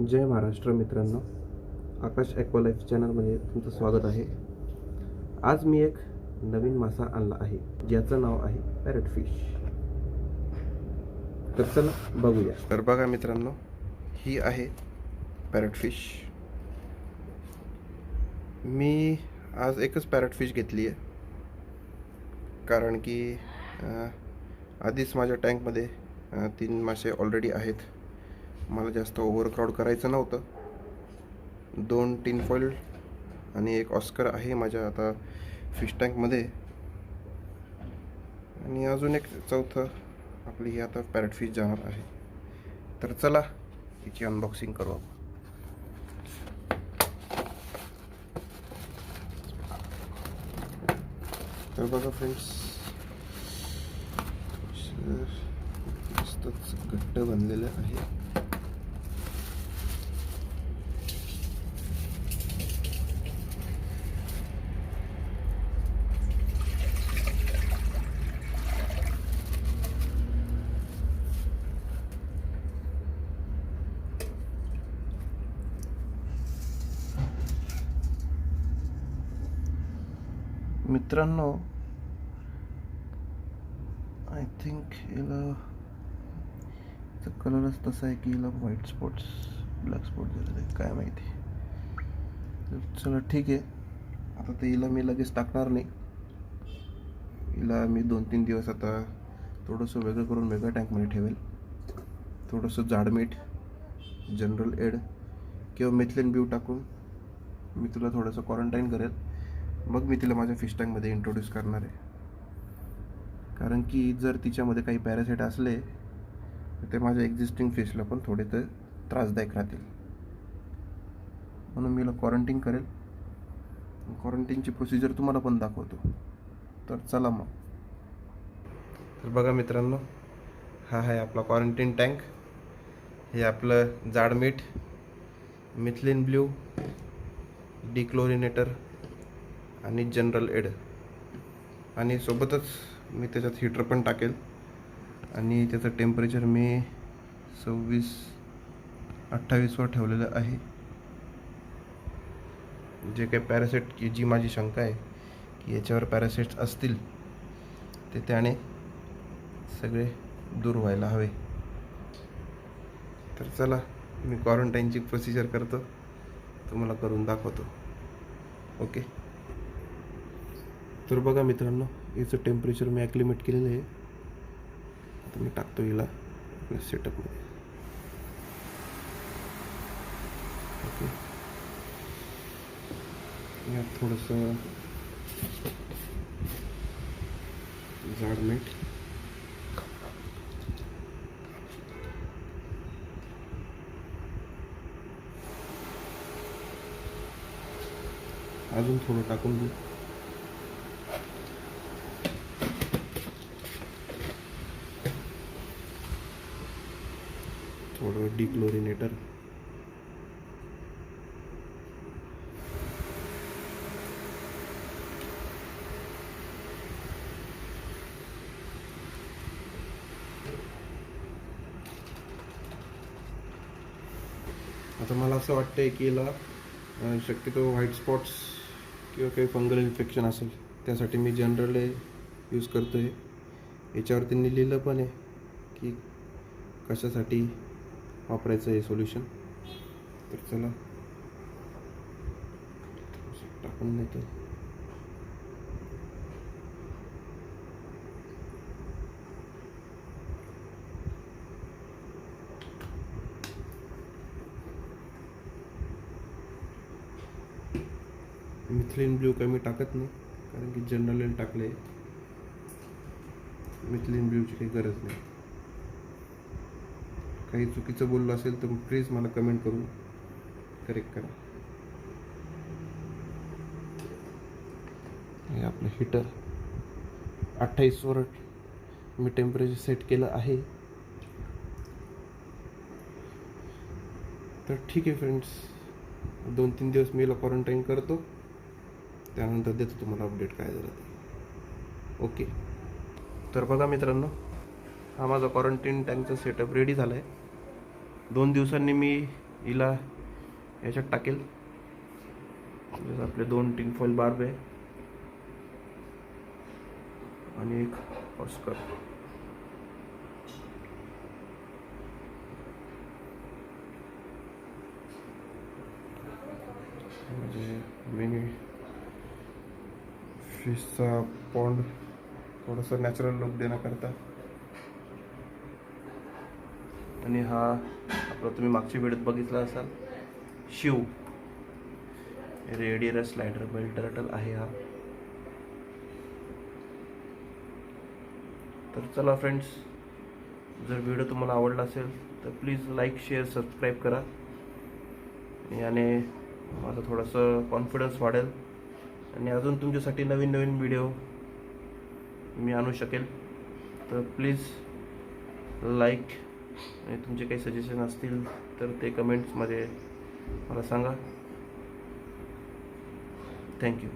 जय महाराष्ट्र मित्रांनो, आकाश ॲक्वालाईफ चॅनलमध्ये तुमचं स्वागत आहे. आज मी एक नवीन मासा आणला आहे ज्याचं नाव आहे पॅरट फिश. तर चला बघूया. तर बघा मित्रांनो, ही आहे पॅरट फिश. मी आज एकच पॅरट फिश घेतली आहे कारण की आधीच माझ्या टँकमध्ये 3 मासे ऑलरेडी आहेत. मला जास्त ओव्हरक्राऊड करायचं नव्हतं. 2 टिन फॉईल आणि एक ऑस्कर आहे माझ्या आता फिश टँकमध्ये, आणि अजून एक चौथं आपली ही आता पॅरट फिश जाणार आहे. तर चला याची अनबॉक्सिंग करू आपण. तर बघा फ्रेंड्स, मस्तच घट्ट बनलेलं आहे. मित्रांनो, आय थिंक याला कलरच तसा आहे की याला व्हाईट स्पॉट्स ब्लॅक स्पॉट झालेलं आहे, काय माहिती. तर चला ठीक आहे, आता ते हिला मी लगेच टाकणार नाही. हिला मी 2-3 दिवस आता थोडंसं वेगळं करून वेगळ्या टँकमध्ये ठेवेल. थोडंसं जाड मीठ, जनरल एड किंवा मिथलेन ब्यू टाकून मी तुला थोडंसं क्वारंटाईन करेल. मग मी तिला माझ्या फिश टँकमध्ये इंट्रोड्यूस करणार आहे. कारण की जर तिच्यामध्ये काही पॅरासाईट असले तर ते माझ्या एक्झिस्टिंग फिशला पण थोडे तर त्रासदायक राहतील. म्हणून मी हिला क्वारंटाईन करेल. क्वारंटाईनची प्रोसिजर तुम्हाला पण दाखवतो. तर चला मग. तर बघा मित्रांनो, हा आहे आपला क्वारंटाईन टँक. हे आपलं जाड मीठ, मिथलिन ब्ल्यू, डिक्लोरिनेटर आणि जनरल एड, आणि सोबतच मी त्याच्यात हीटर पण टाकेल. आणि त्याचं टेम्परेचर मी 26-28वर ठेवलेलं आहे. जे काही पॅरासाईट, की जी माझी शंका आहे की याच्यावर पॅरासाईट्स असतील, ते त्याने सगळे दूर व्हायला हवे. तर चला, मी क्वारंटाईनची प्रोसिजर करतो, तुम्हाला करून दाखवतो. ओके. तर बघा मित्रांनो, याचं टेम्परेचर मी ॲक्लिमेट केलेलं आहे. आता मी टाकतो हिला आपल्या सेटअपमध्ये. ओके, यात थोडंसं जाड मीठ, अजून थोडं टाकून देऊ. थोडं डिक्लोरिनेटर, आता मला असं वाटतंय की याला शक्यतो व्हाईट स्पॉट्स किंवा काही फंगल इन्फेक्शन असेल, त्यासाठी मी जनरल यूज करतो आहे. याच्यावर त्यांनी लिहिलं पण आहे की कशासाठी वापरायचं हे सोल्युशन. तर चला टाकून देतो. मिथलिन ब्ल्यू काही मी टाकत नाही, कारण की जनरल टाकले, मिथलिन ब्ल्यूची काही गरज नाही. काही चुकीचं बोललं असेल तर प्लीज मला कमेंट करून करेक्ट करा. हे आपलं हीटर 28वर मी टेम्परेचर सेट केलं आहे. तर ठीक आहे फ्रेंड्स, 2-3 दिवस मी याला क्वारंटाईन करतो, त्यानंतर देतो तुम्हाला अपडेट काय झालं ते. ओके. तर बघा मित्रांनो, हा माझा क्वारंटीन टँकचा सेटअप रेडी झाला आहे. 2 दिवसांनी मी हिला याच्यात टाकेल. जसं आपले 2 टिन फॉईल बार्ब आहे आणि एक ऑस्कर. म्हणजे मिनी फिशचा पॉन्ड थोडंसं नॅचरल लुक देण्याकरता. आणि हा आपला तुम्ही मागच्या व्हिडिओत बघितला असाल शिव रेडियरस स्लायडर बेल टर्टल आहे हा. तर चला फ्रेंड्स, जर व्हिडिओ तुम्हाला आवडला असेल तर प्लीज लाईक, शेअर, सबस्क्राईब करा. याने माझं थोडंसं कॉन्फिडन्स वाढेल आणि अजून तुमच्यासाठी नवीन नवीन व्हिडिओ मी आणू शकेल. तर प्लीज लाईक आणि तुमचे काही सजेशन असतील तर ते कमेंट्समध्ये मला सांगा. थँक्यू.